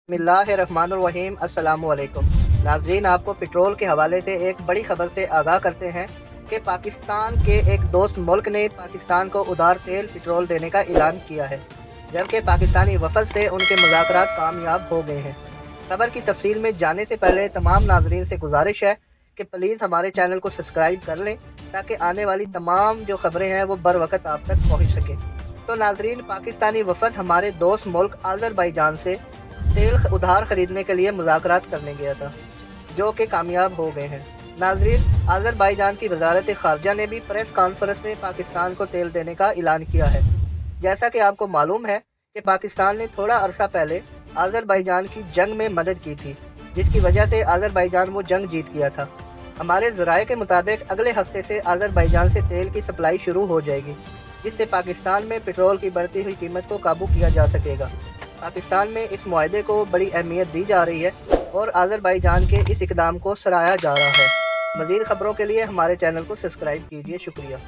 बिस्मिल्लाहिर्रहमानिर्रहीम। अस्सलामु अलैकुम नाज़रीन, आपको पेट्रोल के हवाले से एक बड़ी खबर से आगाह करते हैं कि पाकिस्तान के एक दोस्त मुल्क ने पाकिस्तान को उधार तेल पेट्रोल देने का ऐलान किया है, जबकि पाकिस्तानी वफद से उनके मुज़ाकरात कामयाब हो गए हैं। खबर की तफसील में जाने से पहले तमाम नाज़रीन से गुजारिश है कि प्लीज़ हमारे चैनल को सब्सक्राइब कर लें ताकि आने वाली तमाम जो खबरें हैं वो बर वक्त आप तक पहुँच सकें। तो नाज़रीन, पाकिस्तानी वफद हमारे दोस्त मुल्क अज़रबैजान से तेल उधार खरीदने के लिए मुज़ाकरात करने गया था, जो कि कामयाब हो गए हैं। नाज़रीन, अज़रबैजान की वज़ारत ख़ारजा ने भी प्रेस कॉन्फ्रेंस में पाकिस्तान को तेल देने का ऐलान किया है। जैसा कि आपको मालूम है कि पाकिस्तान ने थोड़ा अरसा पहले अज़रबैजान की जंग में मदद की थी, जिसकी वजह से अज़रबैजान वो जंग जीत गया था। हमारे ज़राए के मुताबिक अगले हफ्ते से अज़रबैजान से तेल की सप्लाई शुरू हो जाएगी, जिससे पाकिस्तान में पेट्रोल की बढ़ती हुई कीमत को काबू किया जा सकेगा। पाकिस्तान में इस मुआहदे को बड़ी अहमियत दी जा रही है और अज़रबैजान के इस इक़दाम को सराहा जा रहा है। मज़ीद ख़बरों के लिए हमारे चैनल को सब्सक्राइब कीजिए। शुक्रिया।